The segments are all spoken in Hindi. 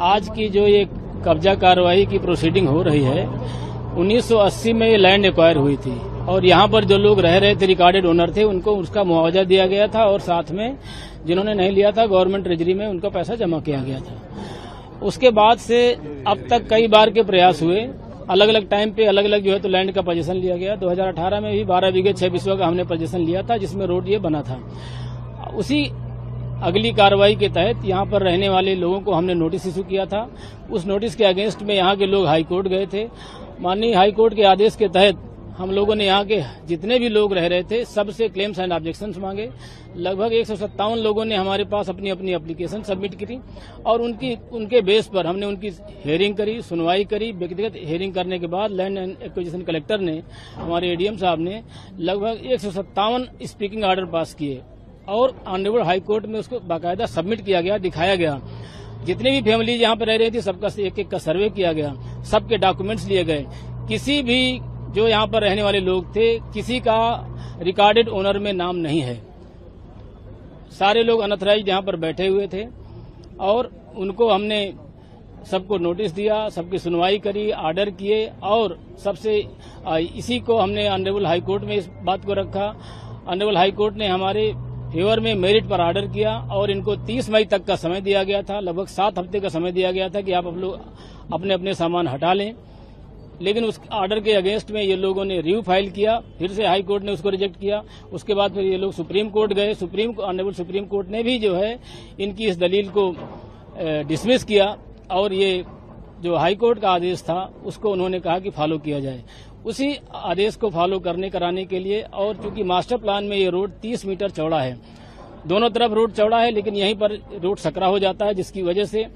आज की जो ये कब्जा कार्रवाई की प्रोसीडिंग हो रही है, 1980 में ये लैंड एक्वायर हुई थी और यहाँ पर जो लोग रह रहे थे, रिकॉर्डेड ओनर थे, उनको उसका मुआवजा दिया गया था और साथ में जिन्होंने नहीं लिया था गवर्नमेंट ट्रेजरी में उनका पैसा जमा किया गया था। उसके बाद से अब तक कई बार के प्रयास हुए, अलग अलग टाइम पे अलग अलग जो है तो लैंड का पोजीशन लिया गया। 2018 में भी 12 बीघे 6 बिस्वा का हमने पोजीशन लिया था, जिसमें रोड ये बना था। उसी अगली कार्रवाई के तहत यहाँ पर रहने वाले लोगों को हमने नोटिस इशू किया था। उस नोटिस के अगेंस्ट में यहाँ के लोग हाई कोर्ट गए थे। माननीय हाई कोर्ट के आदेश के तहत हम लोगों ने यहाँ के जितने भी लोग रह रहे थे सबसे क्लेम्स एंड ऑब्जेक्शंस मांगे। लगभग 157 लोगों ने हमारे पास अपनी अपनी एप्लीकेशन सबमिट की और उनके बेस पर हमने उनकी हियरिंग करी, सुनवाई करी। व्यक्तिगत हियरिंग करने के बाद लैंड एंड एक्विजिशन कलेक्टर ने, हमारे एडीएम साहब ने लगभग 157 स्पीकिंग ऑर्डर पास किए और ऑनरेबल हाई कोर्ट में उसको बाकायदा सबमिट किया गया, दिखाया गया। जितनी भी फैमिलीज यहाँ पर रह रही थी सबका एक एक का सर्वे किया गया, सबके डॉक्यूमेंट्स लिए गए। किसी भी जो यहाँ पर रहने वाले लोग थे, किसी का रिकॉर्डेड ओनर में नाम नहीं है। सारे लोग अनऑथराइज्ड यहाँ पर बैठे हुए थे और उनको हमने सबको नोटिस दिया, सबकी सुनवाई करी, ऑर्डर किए और सबसे इसी को हमने ऑनरेबल हाई कोर्ट में इस बात को रखा। ऑनरेबल हाई कोर्ट ने हमारे फेवर में मेरिट पर ऑर्डर किया और इनको 30 मई तक का समय दिया गया था। लगभग 7 हफ्ते का समय दिया गया था कि आप लोग अपने अपने सामान हटा लें। लेकिन उस ऑर्डर के अगेंस्ट में ये लोगों ने रिव्यू फाइल किया, फिर से हाई कोर्ट ने उसको रिजेक्ट किया। उसके बाद फिर ये लोग सुप्रीम कोर्ट गए। ऑनरेबल सुप्रीम कोर्ट ने भी जो है इनकी इस दलील को डिसमिस किया और ये जो हाई कोर्ट का आदेश था उसको उन्होंने कहा कि फॉलो किया जाए। उसी आदेश को फॉलो कराने के लिए, और चूंकि मास्टर प्लान में ये रोड 30 मीटर चौड़ा है, दोनों तरफ रोड चौड़ा है, लेकिन यहीं पर रोड सकरा हो जाता है, जिसकी वजह से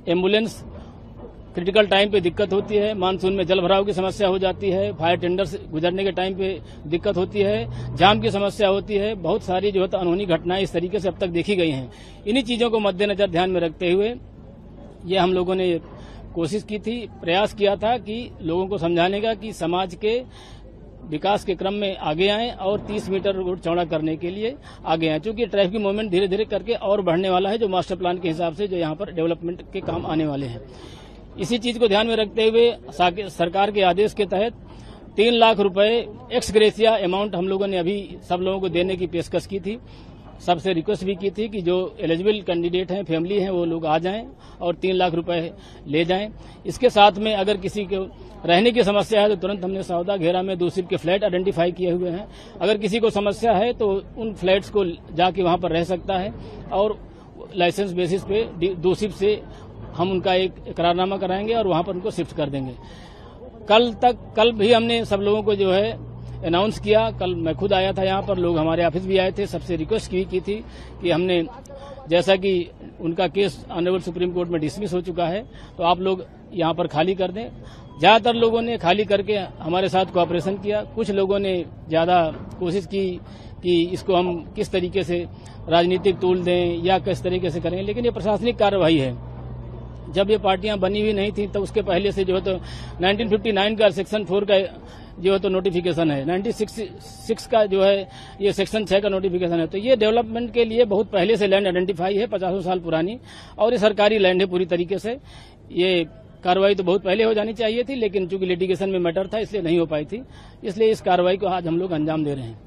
एम्बुलेंस क्रिटिकल टाइम पे दिक्कत होती है। मानसून में जल भराव की समस्या हो जाती है, फायर टेंडर से गुजरने के टाइम पे दिक्कत होती है, जाम की समस्या होती है। बहुत सारी जो है तो अनहोनी घटनाएं इस तरीके से अब तक देखी गई हैं। इन्हीं चीजों को मद्देनजर ध्यान में रखते हुए ये हम लोगों ने कोशिश की थी, प्रयास किया था कि लोगों को समझाने का कि समाज के विकास के क्रम में आगे आएं और 30 मीटर रोड चौड़ा करने के लिए आगे आएं। चूंकि ट्रैफिक मूवमेंट धीरे धीरे करके और बढ़ने वाला है, जो मास्टर प्लान के हिसाब से जो यहाँ पर डेवलपमेंट के काम आने वाले हैं। इसी चीज को ध्यान में रखते हुए सरकार के आदेश के तहत 3 लाख रुपए एक्स ग्रेसिया अमाउंट हम लोगों ने अभी सब लोगों को देने की पेशकश की थी। सबसे रिक्वेस्ट भी की थी कि जो एलिजिबल कैंडिडेट हैं, फैमिली हैं, वो लोग आ जाएं और 3 लाख रुपए ले जाएं। इसके साथ में अगर किसी को रहने की समस्या है तो तुरंत हमने सौदा घेरा में 2 शिफ्ट के फ्लैट आइडेंटिफाई किए हुए हैं। अगर किसी को समस्या है तो उन फ्लैट्स को जाके वहां पर रह सकता है और लाइसेंस बेसिस पे 2 शिफ्ट से हम उनका एक करारनामा कराएंगे और वहां पर उनको शिफ्ट कर देंगे। कल भी हमने सब लोगों को जो है अनाउंस किया। कल मैं खुद आया था यहाँ पर, लोग हमारे ऑफिस भी आए थे, सबसे रिक्वेस्ट की थी कि हमने, जैसा कि उनका केस ऑनरेबल सुप्रीम कोर्ट में डिसमिस हो चुका है, तो आप लोग यहाँ पर खाली कर दें। ज्यादातर लोगों ने खाली करके हमारे साथ कोऑपरेशन किया। कुछ लोगों ने ज्यादा कोशिश की कि इसको हम किस तरीके से राजनीतिक तूल दें या किस तरीके से करें, लेकिन ये प्रशासनिक कार्रवाई है। जब ये पार्टियां बनी हुई नहीं थी तो उसके पहले से जो है तो 1959 का सेक्शन 4 का जो है तो नोटिफिकेशन है, 96 का जो है ये सेक्शन 6 का नोटिफिकेशन है। तो ये डेवलपमेंट के लिए बहुत पहले से लैंड आइडेंटिफाई है, 50 साल पुरानी, और ये सरकारी लैंड है पूरी तरीके से। ये कार्रवाई तो बहुत पहले हो जानी चाहिए थी, लेकिन चूंकि लिटिगेशन में मैटर था इसलिए नहीं हो पाई थी। इसलिए इस कार्रवाई को आज हम लोग अंजाम दे रहे हैं।